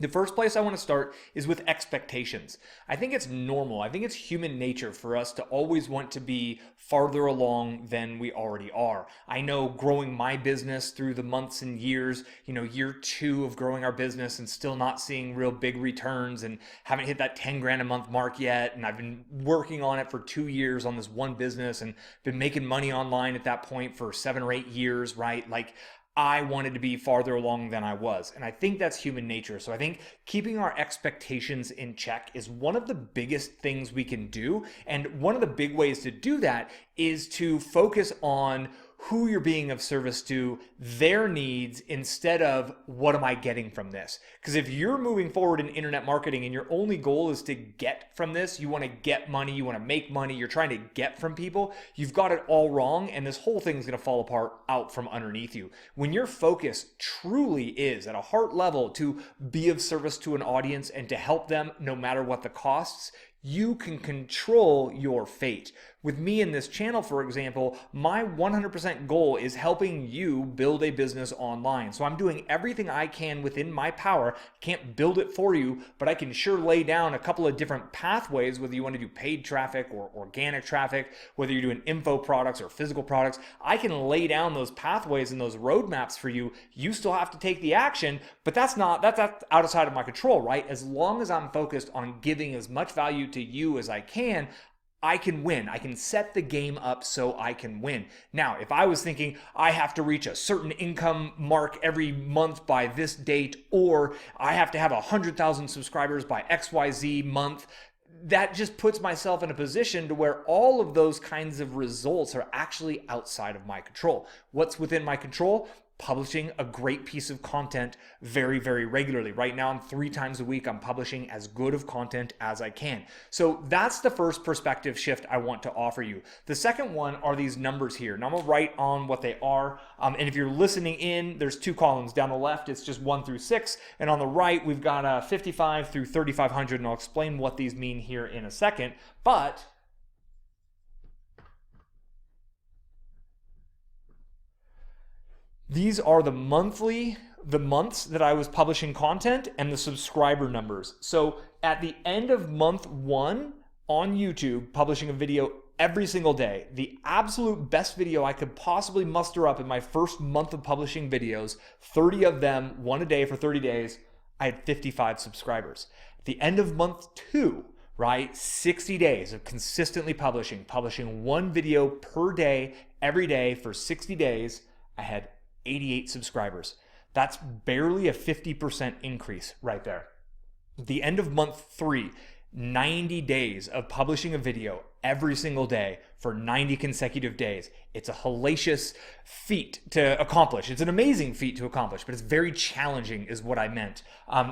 The first place I want to start is with expectations. I think it's normal. I think it's human nature for us to always want to be farther along than we already are. I know growing my business through the months and years, year 2 of growing our business and still not seeing real big returns and haven't hit that 10 grand a month mark yet. And I've been working on it for 2 years on this one business and been making money online at that point for 7 or 8 years, right? Like, I wanted to be farther along than I was. And I think that's human nature. So I think keeping our expectations in check is one of the biggest things we can do. And one of the big ways to do that is to focus on who you're being of service to, their needs, instead of what am I getting from this? Because if you're moving forward in internet marketing and your only goal is to get from this, you want to get money, you want to make money, you're trying to get from people, you've got it all wrong, and this whole thing is going to fall apart out from underneath you. When your focus truly is at a heart level to be of service to an audience and to help them no matter what the costs, you can control your fate. With me in this channel, for example, my 100% goal is helping you build a business online. So I'm doing everything I can within my power. Can't build it for you, but I can sure lay down a couple of different pathways, whether you want to do paid traffic or organic traffic, whether you're doing info products or physical products. I can lay down those pathways and those roadmaps for you. You still have to take the action, but that's outside of my control, right? As long as I'm focused on giving as much value to you as I can win. I can set the game up so I can win. Now, if I was thinking I have to reach a certain income mark every month by this date, or I have to have 100,000 subscribers by XYZ month, that just puts myself in a position to where all of those kinds of results are actually outside of my control. What's within my control? Publishing a great piece of content very, very regularly. Right now, I'm 3 times a week. I'm publishing as good of content as I can. So that's the first perspective shift I want to offer you. The second one are these numbers here. Now I'm gonna write on what they are. And if you're listening in, there's 2 columns. Down the left, it's just 1 through 6. And on the right, we've got 55 through 3,500. And I'll explain what these mean here in a second. But these are the months that I was publishing content and the subscriber numbers. So at the end of month 1 on YouTube, publishing a video every single day, the absolute best video I could possibly muster up in my first month of publishing videos, 30 of them, 1 a day for 30 days, I had 55 subscribers. At the end of month 2, right, 60 days of consistently publishing 1 video per day, every day for 60 days, I had 88 subscribers. That's barely a 50% increase right there. At the end of month 3, 90 days of publishing a video every single day for 90 consecutive days. It's a hellacious feat to accomplish. It's an amazing feat to accomplish, but it's very challenging is what I meant.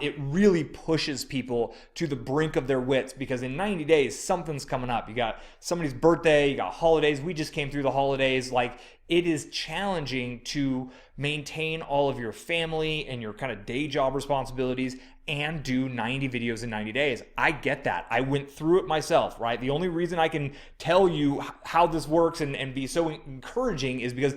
It really pushes people to the brink of their wits because in 90 days, something's coming up. You got somebody's birthday, you got holidays. We just came through the holidays. Like, it is challenging to maintain all of your family and your kind of day job responsibilities and do 90 videos in 90 days. I get that. I went through it myself, right? The only reason I can tell you how this works and be so encouraging is because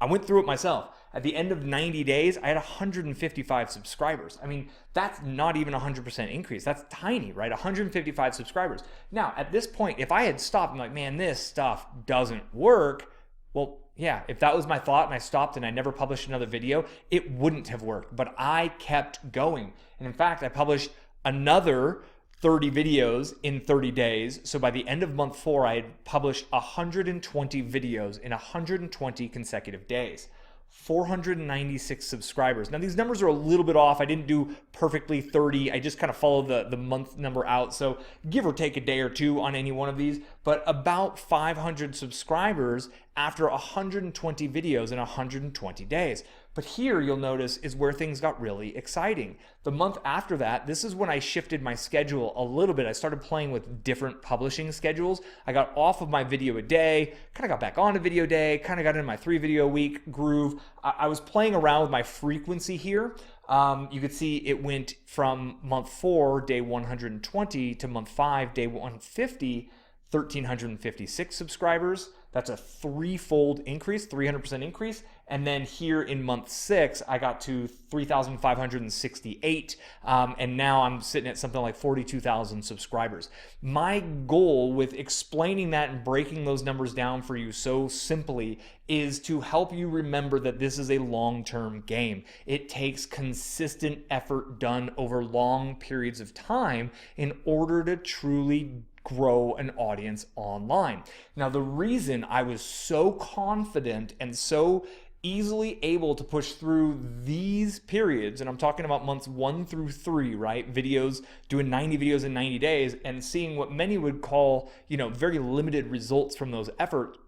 I went through it myself. At the end of 90 days, I had 155 subscribers. I mean, that's not even a 100% increase. That's tiny, right? 155 subscribers. Now, at this point, if I had stopped and like, man, this stuff doesn't work, well, yeah, if that was my thought and I stopped and I never published another video, it wouldn't have worked. But I kept going. And in fact, I published another 30 videos in 30 days. So by the end of month 4, I had published 120 videos in 120 consecutive days. 496 subscribers. Now these numbers are a little bit off. I didn't do perfectly 30. I just kind of followed the month number out. So give or take a day or 2 on any one of these, but about 500 subscribers after 120 videos in 120 days. But here you'll notice is where things got really exciting. The month after that, this is when I shifted my schedule a little bit. I started playing with different publishing schedules. I got off of my video a day, kind of got back on a video a day, kind of got into my 3 video a week groove. I was playing around with my frequency here. You could see it went from month 4, day 120 to month 5, day 150, 1,356 subscribers. That's a threefold increase, 300% increase. And then here in month 6, I got to 3,568. And now I'm sitting at something like 42,000 subscribers. My goal with explaining that and breaking those numbers down for you so simply is to help you remember that this is a long-term game. It takes consistent effort done over long periods of time in order to truly grow an audience online. Now, the reason I was so confident and so easily able to push through these periods, and I'm talking about months 1 through 3, right? Videos, doing 90 videos in 90 days and seeing what many would call, very limited results from those efforts,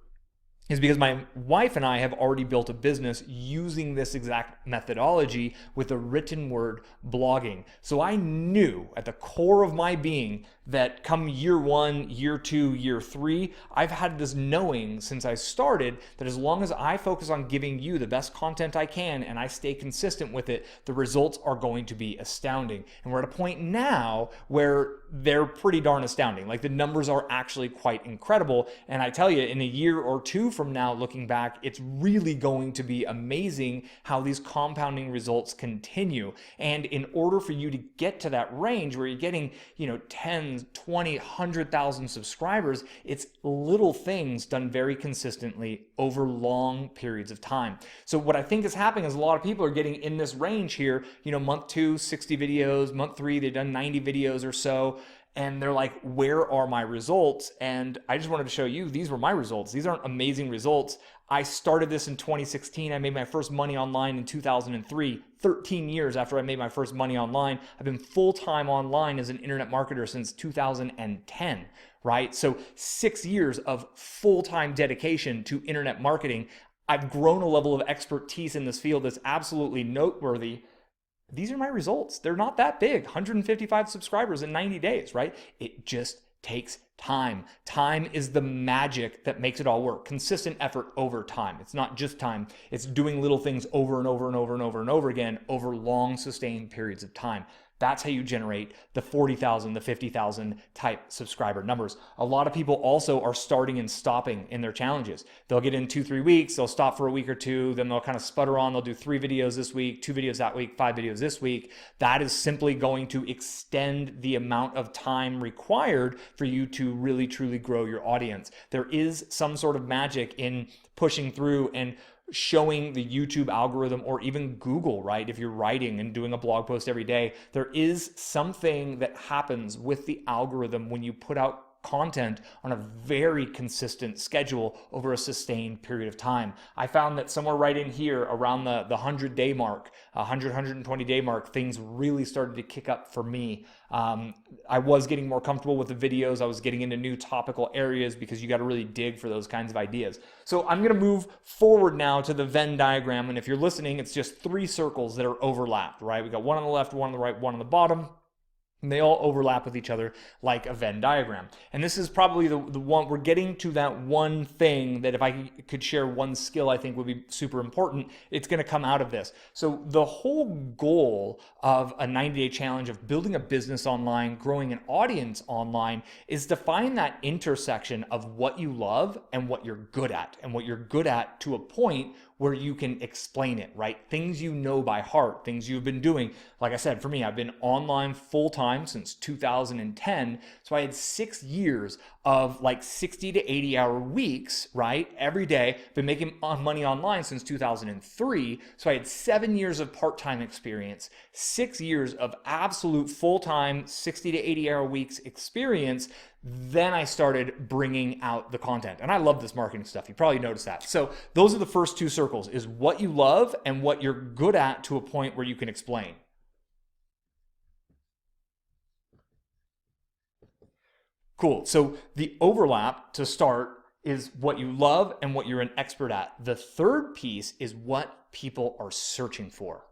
is because my wife and I have already built a business using this exact methodology with the written word blogging. So I knew at the core of my being that come year 1, year 2, year 3, I've had this knowing since I started that as long as I focus on giving you the best content I can and I stay consistent with it, the results are going to be astounding. And we're at a point now where they're pretty darn astounding. Like, the numbers are actually quite incredible. And I tell you, in a year or two from now, looking back, it's really going to be amazing how these compounding results continue. And in order for you to get to that range where you're getting, 10, 20, 100,000 subscribers, it's little things done very consistently over long periods of time. So what I think is happening is a lot of people are getting in this range here, month 2, 60 videos, month 3, they've done 90 videos or so. And they're like, where are my results? And I just wanted to show you, these were my results. These aren't amazing results. I started this in 2016. I made my first money online in 2003, 13 years after I made my first money online. I've been full-time online as an internet marketer since 2010, right? So 6 years of full-time dedication to internet marketing. I've grown a level of expertise in this field that's absolutely noteworthy. These are my results. They're not that big, 155 subscribers in 90 days, right? It just takes time. Time is the magic that makes it all work. Consistent effort over time. It's not just time. It's doing little things over and over and over and over and over again over long sustained periods of time. That's how you generate the 40,000, the 50,000 type subscriber numbers. A lot of people also are starting and stopping in their challenges. They'll get in 2-3 weeks, they'll stop for a week or two, then they'll kind of sputter on. They'll do 3 videos this week, 2 videos that week, 5 videos this week. That is simply going to extend the amount of time required for you to really truly grow your audience. There is some sort of magic in pushing through and showing the YouTube algorithm, or even Google, right? If you're writing and doing a blog post every day, there is something that happens with the algorithm when you put out content on a very consistent schedule over a sustained period of time. I found that somewhere right in here around the 100-day mark, 120-day mark, things really started to kick up for me. I was getting more comfortable with the videos. I was getting into new topical areas because you got to really dig for those kinds of ideas. So I'm going to move forward now to the Venn diagram. And if you're listening, it's just 3 circles that are overlapped, right? We got one on the left, one on the right, one on the bottom. And they all overlap with each other like a Venn diagram. And this is probably the one, we're getting to that one thing that if I could share one skill I think would be super important, it's going to come out of this. So the whole goal of a 90-day challenge of building a business online, growing an audience online, is to find that intersection of what you love and what you're good at, and what you're good at to a point where you can explain it, right? Things you know by heart, things you've been doing. Like I said, for me, I've been online full-time since 2010. So I had 6 years of like 60 to 80 hour weeks, right? Every day. Been making money online since 2003. So I had 7 years of part-time experience, 6 years of absolute full-time 60 to 80 hour weeks experience. Then I started bringing out the content. And I love this marketing stuff. You probably noticed that. So those are the first 2 circles, is what you love and what you're good at to a point where you can explain. Cool. So the overlap to start is what you love and what you're an expert at. The third piece is what people are searching for.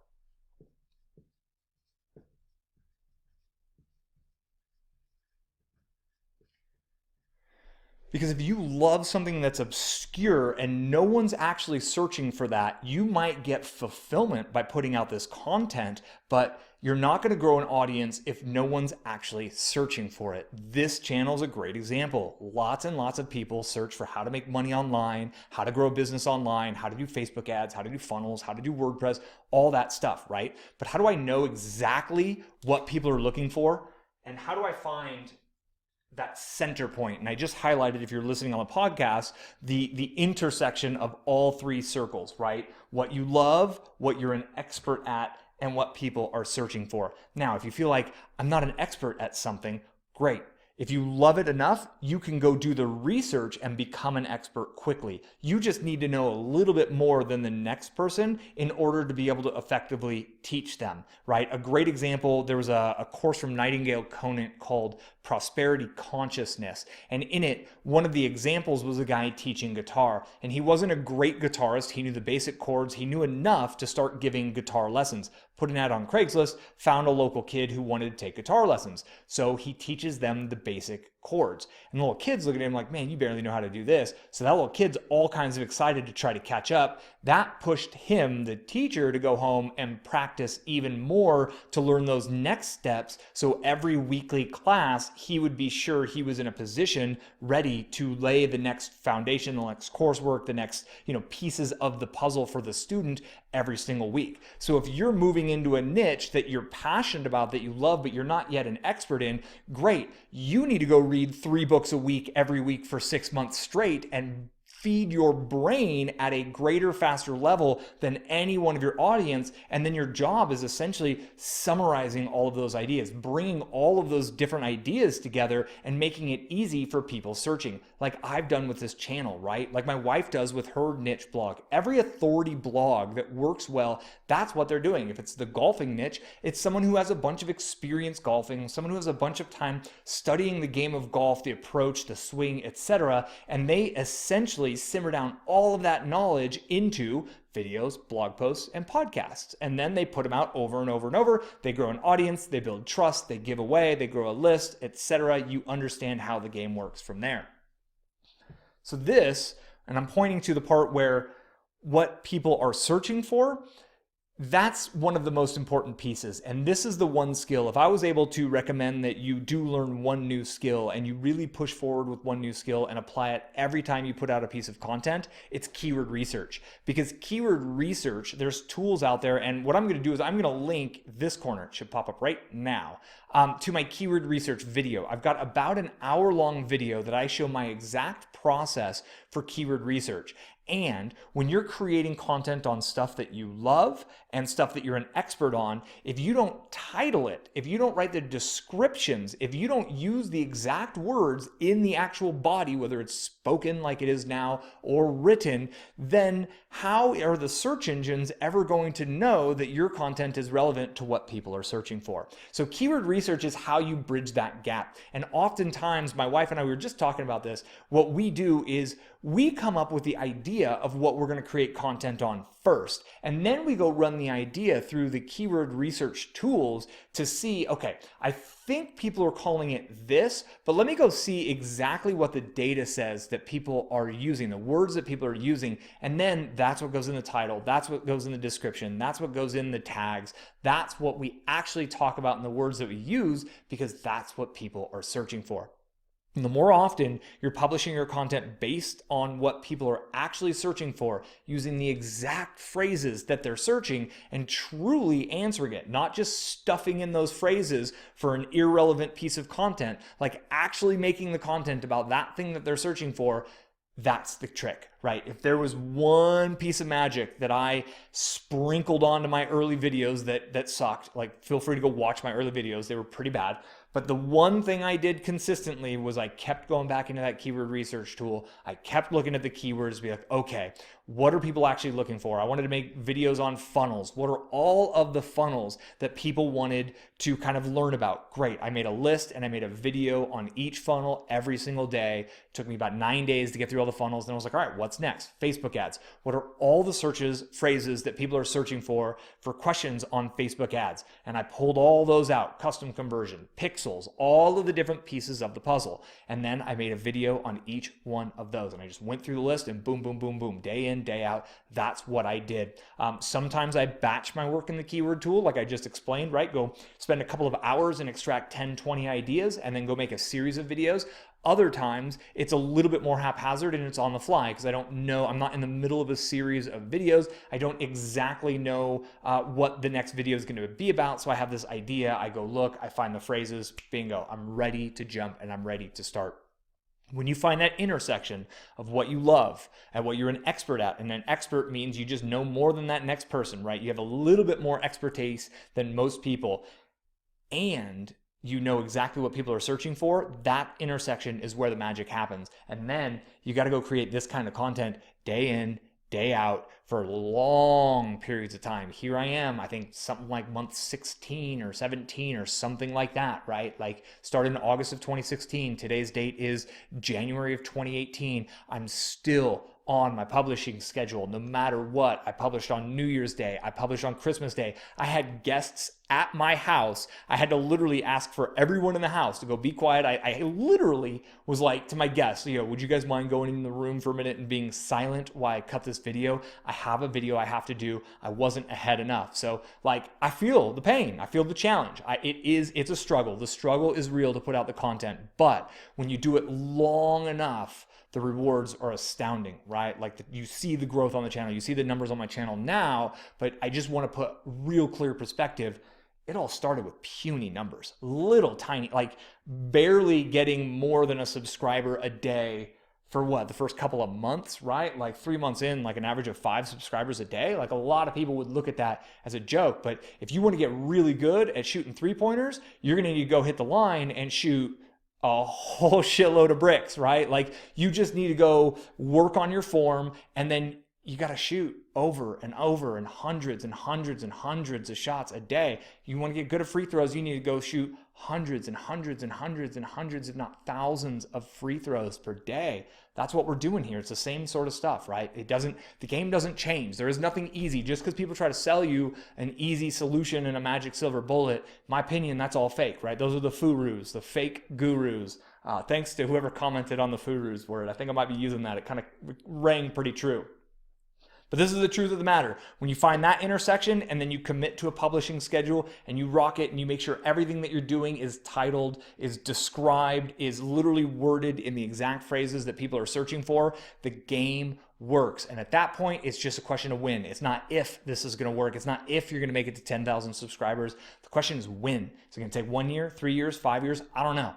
Because if you love something that's obscure and no one's actually searching for that, you might get fulfillment by putting out this content, but You're not going to grow an audience if no one's actually searching for it. This channel is a great example. Lots and lots of people search for how to make money online, how to grow a business online, how to do Facebook ads, how to do funnels, how to do WordPress, all that stuff, right? But how do I know exactly what people are looking for? And how do I find that center point? And I just highlighted, if you're listening on the podcast, the intersection of all three circles, right? What you love, what you're an expert at, and what people are searching for. Now, if you feel like I'm not an expert at something, great. If you love it enough, you can go do the research and become an expert quickly. You just need to know a little bit more than the next person in order to be able to effectively teach them, right? A great example, there was a course from Nightingale Conant called Prosperity Consciousness. And in it, one of the examples was a guy teaching guitar. And he wasn't a great guitarist. He knew the basic chords. He knew enough to start giving guitar lessons. Put an ad on Craigslist, found a local kid who wanted to take guitar lessons. So he teaches them the basic chords. And the little kids look at him like, man, you barely know how to do this. So that little kid's all kinds of excited to try to catch up. That pushed him, the teacher, to go home and practice even more to learn those next steps. So every weekly class, he would be sure he was in a position ready to lay the next foundation, the next coursework, the next, pieces of the puzzle for the student every single week. So if you're moving into a niche that you're passionate about, that you love, but you're not yet an expert in, great. You need to go read 3 books a week every week for 6 months straight and feed your brain at a greater, faster level than any one of your audience. And then your job is essentially summarizing all of those ideas, bringing all of those different ideas together and making it easy for people searching, like I've done with this channel, right? Like my wife does with her niche blog. Every authority blog that works well, that's what they're doing. If it's the golfing niche, it's someone who has a bunch of experience golfing, someone who has a bunch of time studying the game of golf, the approach, the swing, etc. And they essentially simmer down all of that knowledge into videos, blog posts, and podcasts. And then they put them out over and over and over. They grow an audience, they build trust, they give away, they grow a list, etc. You understand how the game works from there. So this, and I'm pointing to the part where what people are searching for, that's one of the most important pieces. And this is the one skill. If I was able to recommend that you do learn one new skill and you really push forward with one new skill and apply it every time you put out a piece of content, it's keyword research. Because keyword research, there's tools out there. And what I'm going to do is I'm going to link this corner, it should pop up right now, to my keyword research video. I've got about an hour-long video that I show my exact process for keyword research. And when you're creating content on stuff that you love and stuff that you're an expert on, if you don't title it, if you don't write the descriptions, if you don't use the exact words in the actual body, whether it's spoken like it is now or written, then how are the search engines ever going to know that your content is relevant to what people are searching for? So keyword research is how you bridge that gap. And oftentimes, my wife and I, we were just talking about this, what we do is we come up with the idea of what we're going to create content on first, and then we go run the idea through the keyword research tools to see, okay, I think people are calling it this, but let me go see exactly what the data says that people are using, the words that people are using, and then that's what goes in the title, that's what goes in the description, that's what goes in the tags, that's what we actually talk about in the words that we use, because that's what people are searching for. And the more often you're publishing your content based on what people are actually searching for, using the exact phrases that they're searching and truly answering it, not just stuffing in those phrases for an irrelevant piece of content, like actually making the content about that thing that they're searching for, that's the trick, right? If there was one piece of magic that I sprinkled onto my early videos that sucked, like feel free to go watch my early videos, they were pretty bad. But the one thing I did consistently was I kept going back into that keyword research tool. I kept looking at the keywords to be like, okay, what are people actually looking for? I wanted to make videos on funnels. What are all of the funnels that people wanted to kind of learn about? Great. I made a list and I made a video on each funnel every single day. It took me about 9 days to get through all the funnels. And I was like, all right, what's next? Facebook ads. What are all the phrases that people are searching for questions on Facebook ads? And I pulled all those out, custom conversion, pixels, all of the different pieces of the puzzle. And then I made a video on each one of those. And I just went through the list and boom, boom, boom, boom, day in, day out. That's what I did. Sometimes I batch my work in the keyword tool, like I just explained, right? Go spend a couple of hours and extract 10, 20 ideas and then go make a series of videos. Other times it's a little bit more haphazard and it's on the fly because I don't know, I'm not in the middle of a series of videos. I don't exactly know what the next video is going to be about. So I have this idea, I go look, I find the phrases, bingo, I'm ready to jump and I'm ready to start. When you find that intersection of what you love and what you're an expert at, and an expert means you just know more than that next person, right? You have a little bit more expertise than most people, and you know exactly what people are searching for, that intersection is where the magic happens. And then you got to go create this kind of content day in, day out for long periods of time. Here I am, I think something like month 16 or 17 or something like that, right? Like started in August of 2016. Today's date is January of 2018. I'm still on my publishing schedule no matter what. I published on New Year's Day. I published on Christmas Day. I had guests at my house. I had to literally ask for everyone in the house to go be quiet. I literally was like to my guests, would you guys mind going in the room for a minute and being silent while I cut this video? I have a video I have to do. I wasn't ahead enough. So like, I feel the pain. I feel the challenge. It's a struggle. The struggle is real to put out the content, but when you do it long enough, the rewards are astounding, right? Like you see the growth on the channel, you see the numbers on my channel now, but I just want to put real clear perspective. It all started with puny numbers, little tiny, like barely getting more than a subscriber a day for what, the first couple of months, right? Like 3 months in, like an average of 5 subscribers a day. Like a lot of people would look at that as a joke, but if you want to get really good at shooting 3-pointers, you're going to need to go hit the line and shoot a whole shitload of bricks, right? Like you just need to go work on your form, and then you got to shoot over and over and hundreds and hundreds and hundreds of shots a day. You want to get good at free throws, you need to go shoot hundreds and hundreds and hundreds and hundreds, if not thousands of free throws per day. That's what we're doing here. It's the same sort of stuff, right? The game doesn't change. There is nothing easy. Just because people try to sell you an easy solution and a magic silver bullet, in my opinion, that's all fake, right? Those are the furus, the fake gurus. Thanks to whoever commented on the furus word. I think I might be using that. It kind of rang pretty true. But this is the truth of the matter. When you find that intersection and then you commit to a publishing schedule and you rock it and you make sure everything that you're doing is titled, is described, is literally worded in the exact phrases that people are searching for, the game works. And at that point, it's just a question of when. It's not if this is going to work. It's not if you're going to make it to 10,000 subscribers. The question is when. Is it going to take 1 year, 3 years, 5 years? I don't know.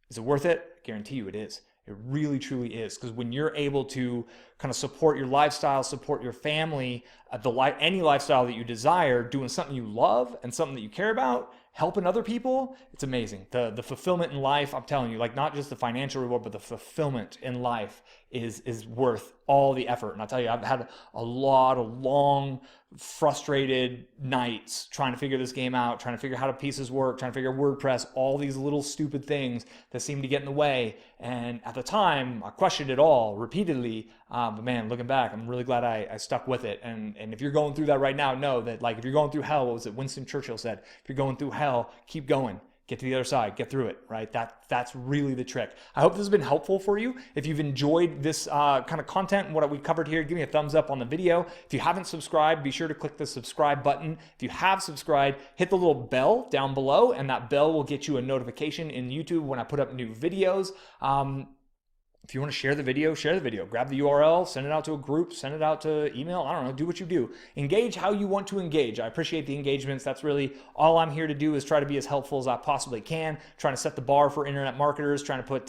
Is it worth it? I guarantee you it is. It really, truly is. Because when you're able to kind of support your lifestyle, support your family, any lifestyle that you desire, doing something you love and something that you care about, helping other people, it's amazing. The fulfillment in life, I'm telling you, like not just the financial reward, but the fulfillment in life is worth all the effort. And I'll tell you, I've had a lot of long, frustrated nights trying to figure this game out, trying to figure how the pieces work, trying to figure WordPress, all these little stupid things that seem to get in the way. And at the time, I questioned it all repeatedly. But man, looking back, I'm really glad I stuck with it. And if you're going through that right now, know that like if you're going through hell, what was it Winston Churchill said? If you're going through hell, keep going. Get to the other side, get through it, right? That's really the trick. I hope this has been helpful for you. If you've enjoyed this kind of content and what we covered here, give me a thumbs up on the video. If you haven't subscribed, be sure to click the subscribe button. If you have subscribed, hit the little bell down below, and that bell will get you a notification in YouTube when I put up new videos. If you want to share the video, grab the URL, send it out to a group, send it out to email. I don't know, do what you do. Engage how you want to engage. I appreciate the engagements. That's really all I'm here to do, is try to be as helpful as I possibly can, trying to set the bar for internet marketers, trying to put,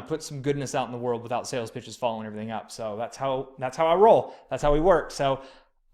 put some goodness out in the world without sales pitches following everything up. So that's how I roll. That's how we work. So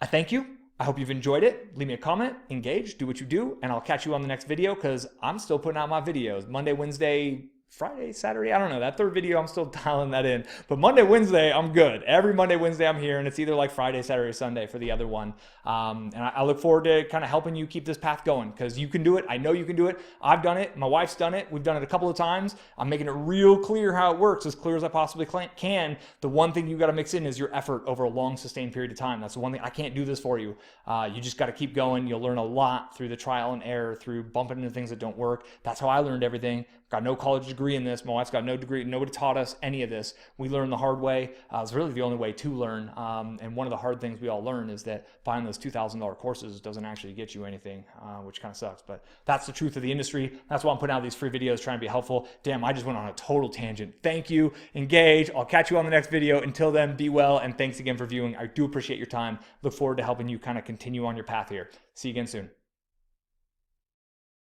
I thank you. I hope you've enjoyed it. Leave me a comment, engage, do what you do, and I'll catch you on the next video because I'm still putting out my videos. Monday, Wednesday, Friday, Saturday, I don't know. That third video, I'm still dialing that in. But Monday, Wednesday, I'm good. Every Monday, Wednesday, I'm here, and it's either like Friday, Saturday, Sunday for the other one. And I look forward to kind of helping you keep this path going because you can do it. I know you can do it. I've done it. My wife's done it. We've done it a couple of times. I'm making it real clear how it works, as clear as I possibly can. The one thing you got to mix in is your effort over a long, sustained period of time. That's the one thing. I can't do this for you. You just got to keep going. You'll learn a lot through the trial and error, through bumping into things that don't work. That's how I learned everything. Got no college degree. degree in this. My wife's got no degree. Nobody taught us any of this. We learned the hard way. It's really the only way to learn. And one of the hard things we all learn is that buying those $2,000 courses doesn't actually get you anything, which kind of sucks. But that's the truth of the industry. That's why I'm putting out these free videos, trying to be helpful. Damn, I just went on a total tangent. Thank you. Engage. I'll catch you on the next video. Until then, be well. And thanks again for viewing. I do appreciate your time. Look forward to helping you kind of continue on your path here. See you again soon.